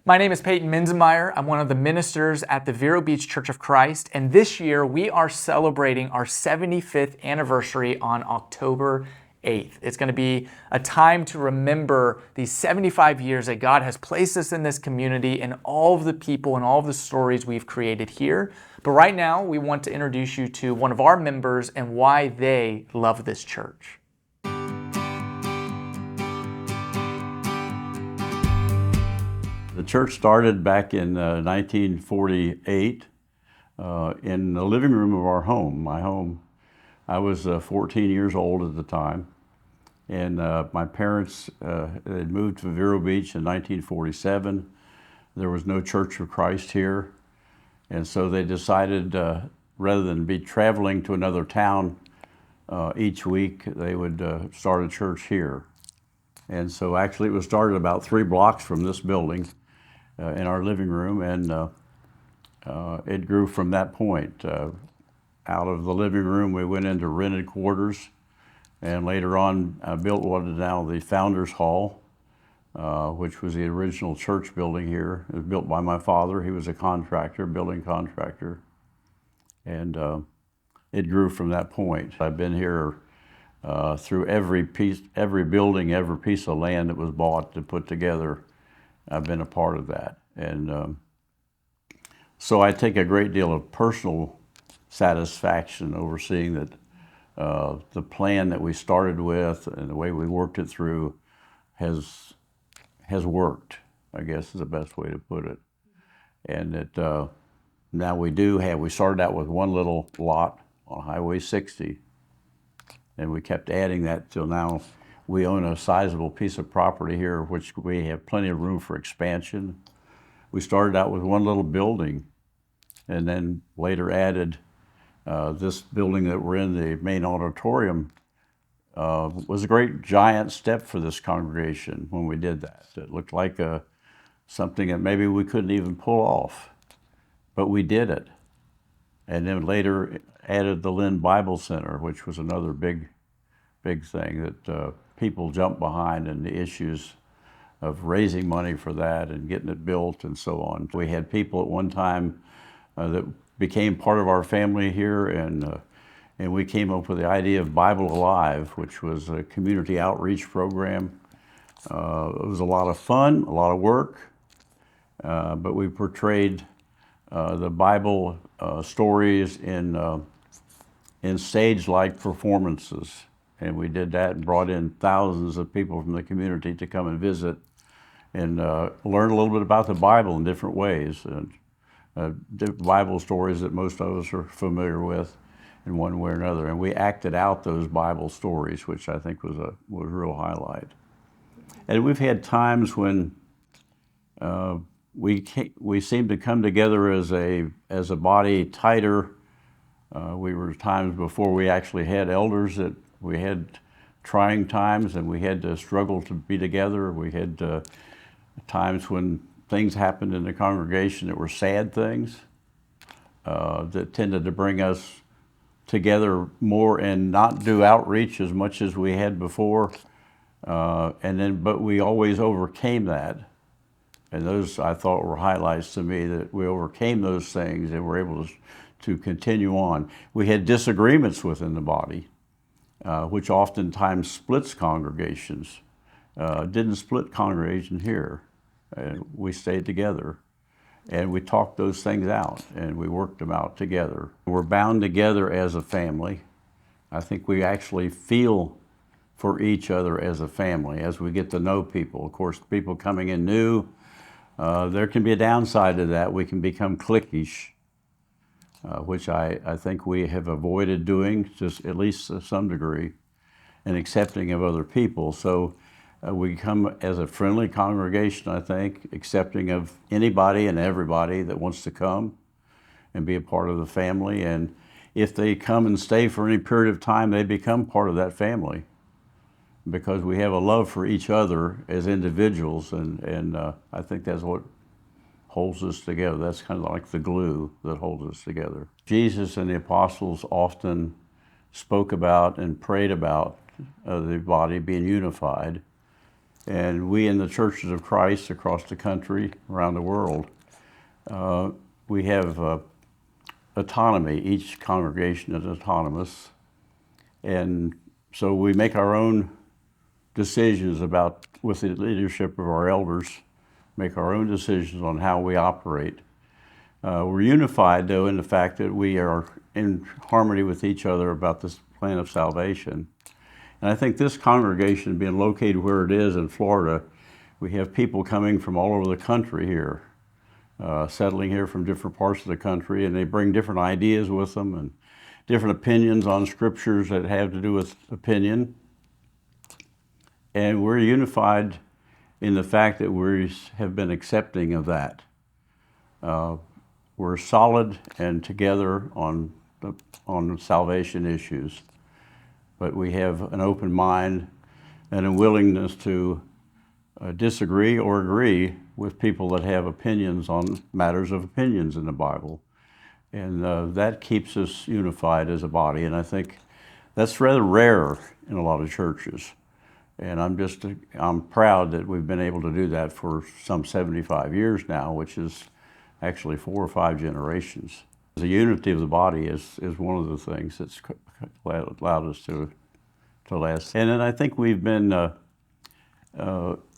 My name is Peyton Minzenmeyer. I'm one of the ministers at the Vero Beach Church of Christ, and this year we are celebrating our 75th anniversary on October 8th. It's going to be a time to remember these 75 years that God has placed us in this community and all of the people and all of the stories we've created here. But right now, we want to introduce you to one of our members and why they love this church. The church started back in 1948 in the living room of our home, my home. I was 14 years old at the time, and my parents had moved to Vero Beach in 1947. There was no Church of Christ here, and so they decided rather than be traveling to another town each week, they would start a church here. And so actually it was started about 3 blocks from this building in our living room, and it grew from that point. Out of the living room, we went into rented quarters, and later on built what is now the Founders Hall, which was the original church building here. It was built by my father. He was a contractor, building contractor, and it grew from that point. I've been here through every building, every piece of land that was bought to put together. I've been a part of that. And so I take a great deal of personal satisfaction over seeing that the plan that we started with and the way we worked it through has worked, I guess is the best way to put it. And that now we started out with one little lot on Highway 60, and we kept adding that till now. We own a sizable piece of property here, which we have plenty of room for expansion. We started out with one little building, and then later added this building that we're in, the main auditorium, was a great giant step for this congregation when we did that. It looked like something that maybe we couldn't even pull off, but we did it. And then later added the Lynn Bible Center, which was another big thing that people jumped behind, and the issues of raising money for that and getting it built and so on. We had people at one time that became part of our family here, and we came up with the idea of Bible Alive, which was a community outreach program. It was a lot of fun, a lot of work, but we portrayed the Bible stories in stage-like performances. And we did that and brought in thousands of people from the community to come and visit and learn a little bit about the Bible in different ways. And Bible stories that most of us are familiar with in one way or another. And we acted out those Bible stories, which I think was a real highlight. And we've had times when we seemed to come together as a body tighter. We were times before we actually had elders that we had trying times, and we had to struggle to be together. We had times when things happened in the congregation that were sad things that tended to bring us together more and not do outreach as much as we had before. But we always overcame that. And those, I thought, were highlights to me, that we overcame those things and were able to continue on. We had disagreements within the body, which oftentimes splits congregations. Didn't split congregation here. We stayed together, and we talked those things out, and we worked them out together. We're bound together as a family. I think we actually feel for each other as a family as we get to know people. Of course, people coming in new, there can be a downside to that. We can become cliquish, which I think we have avoided doing, just at least to some degree, and accepting of other people. So we come as a friendly congregation, I think, accepting of anybody and everybody that wants to come and be a part of the family. And if they come and stay for any period of time, they become part of that family, because we have a love for each other as individuals, and I think that's what holds us together. That's kind of like the glue that holds us together. Jesus and the apostles often spoke about and prayed about the body being unified, And we in the churches of Christ across the country, around the world, we have autonomy. Each congregation is autonomous. And so we make our own decisions about, with the leadership of our elders, make our own decisions on how we operate. We're unified, though, in the fact that we are in harmony with each other about this plan of salvation. And I think this congregation, being located where it is in Florida, we have people coming from all over the country here, settling here from different parts of the country, and they bring different ideas with them and different opinions on scriptures that have to do with opinion. And we're unified in the fact that we have been accepting of that. We're solid and together on salvation issues, but we have an open mind and a willingness to disagree or agree with people that have opinions on matters of opinions in the Bible. And that keeps us unified as a body, and I think that's rather rare in a lot of churches. And I'm proud that we've been able to do that for some 75 years now, which is actually 4 or 5 generations. The unity of the body is one of the things that's allowed us to last. And then I think we've been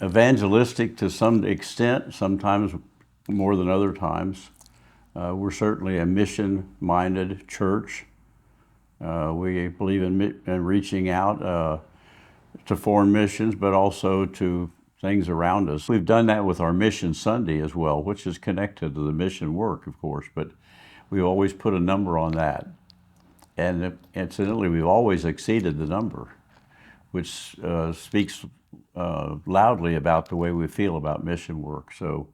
evangelistic to some extent, sometimes more than other times. We're certainly a mission-minded church. We believe in reaching out to foreign missions, but also to things around us. We've done that with our Mission Sunday as well, which is connected to the mission work, of course, but we've always put a number on that. And incidentally, we've always exceeded the number, which speaks loudly about the way we feel about mission work. So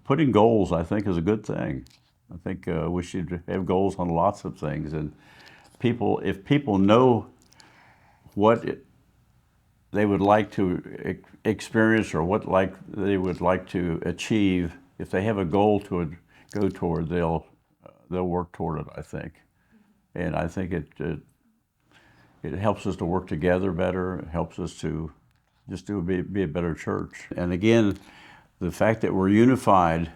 putting goals, I think, is a good thing. I think we should have goals on lots of things. And if people know what they would like to experience or what they would like to achieve, if they have a goal to go toward, they'll work toward it, I think. And I think it helps us to work together better. It helps us to just be a better church. And again, the fact that we're unified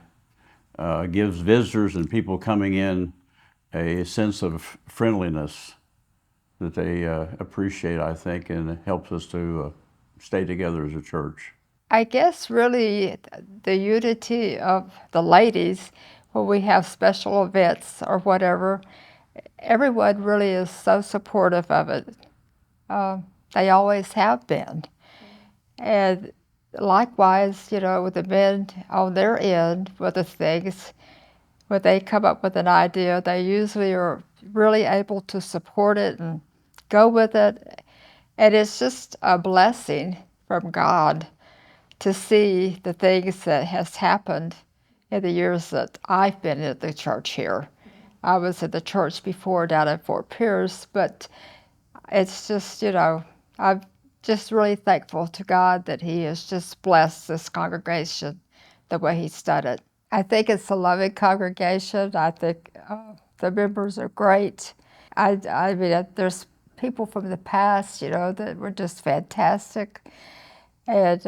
gives visitors and people coming in a sense of friendliness that they appreciate, I think, and it helps us to stay together as a church. I guess really the unity of the ladies, when we have special events or whatever, everyone really is so supportive of it. They always have been. And likewise, with the men on their end with the things, when they come up with an idea, they usually are really able to support it and go with it. And it's just a blessing from God to see the things that has happened in the years that I've been at the church here. I was at the church before down at Fort Pierce, but it's just, I'm just really thankful to God that He has just blessed this congregation the way He's done it. I think it's a loving congregation. I think the members are great. I mean, there's people from the past, that were just fantastic. And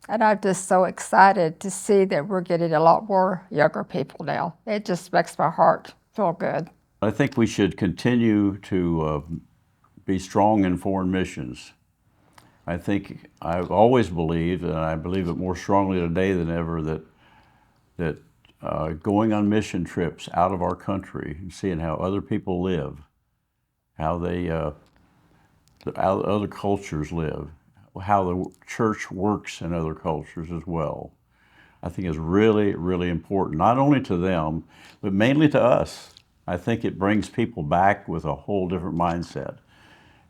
I'm just so excited to see that we're getting a lot more younger people now. It just makes my heart feel good. I think we should continue to be strong in foreign missions. I've always believed, and I believe it more strongly today than ever, that going on mission trips out of our country and seeing how other people live, how other cultures live, how the church works in other cultures as well, I think is really, really important, not only to them, but mainly to us. I think it brings people back with a whole different mindset.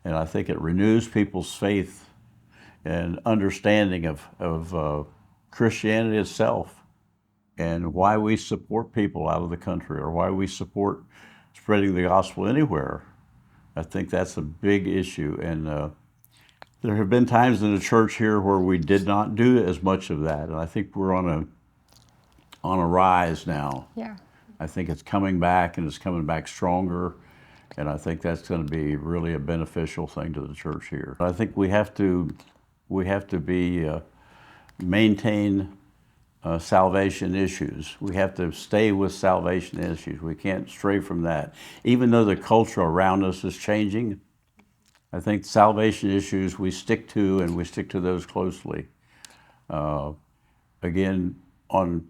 And I think it renews people's faith and understanding of Christianity itself and why we support people out of the country or why we support spreading the gospel anywhere. I think that's a big issue. And there have been times in the church here where we did not do as much of that. And I think we're on a rise now. Yeah. I think it's coming back, and it's coming back stronger. And I think that's going to be really a beneficial thing to the church here. I think we have to we have to maintain salvation issues. We have to stay with salvation issues. We can't stray from that. Even though the culture around us is changing, I think salvation issues we stick to, and we stick to those closely. Again, on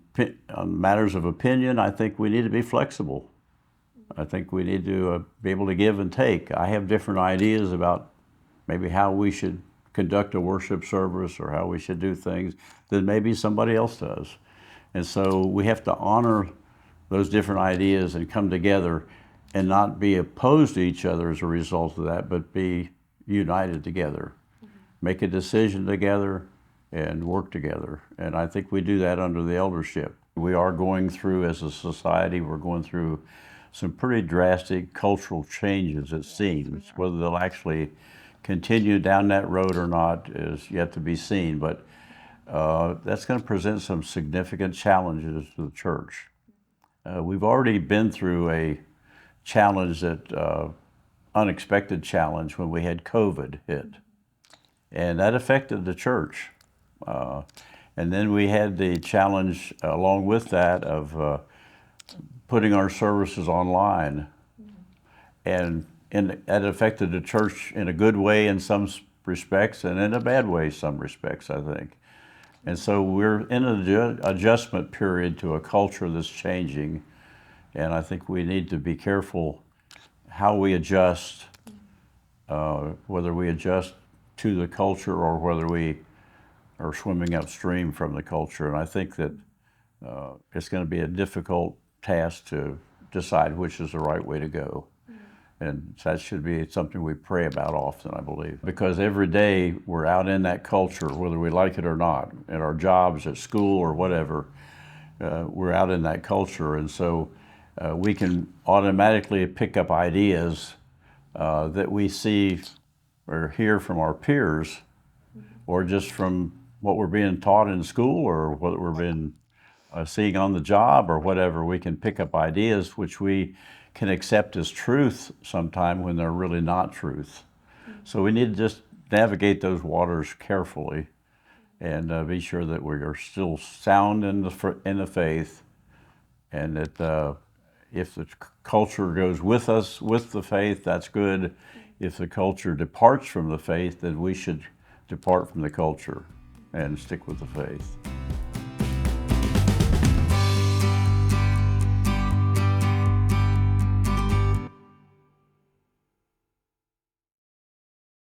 matters of opinion, I think we need to be flexible. I think we need to be able to give and take. I have different ideas about maybe how we should conduct a worship service or how we should do things than maybe somebody else does. And so we have to honor those different ideas and come together and not be opposed to each other as a result of that, but be united together. Make a decision together and work together. And I think we do that under the eldership. We are going through, as a society, we're going through some pretty drastic cultural changes, it seems. Whether they'll actually continue down that road or not is yet to be seen, but that's going to present some significant challenges to the church. We've already been through a challenge unexpected challenge when we had COVID hit, and that affected the church. And then we had the challenge along with that of putting our services online, and that affected the church in a good way in some respects and in a bad way some respects, I think. And so we're in an adjustment period to a culture that's changing, and I think we need to be careful how we adjust, whether we adjust to the culture or whether we are swimming upstream from the culture. And I think that it's going to be a difficult task to decide which is the right way to go. And that should be something we pray about often, I believe. Because every day we're out in that culture, whether we like it or not, at our jobs, at school, or whatever, we're out in that culture. And so we can automatically pick up ideas that we see or hear from our peers, or just from what we're being taught in school, or what we're being seeing on the job, or whatever. We can pick up ideas which we can accept as truth sometime when they're really not truth. So we need to just navigate those waters carefully and be sure that we are still sound in the faith, and that if the culture goes with us with the faith, that's good. If the culture departs from the faith, then we should depart from the culture and stick with the faith.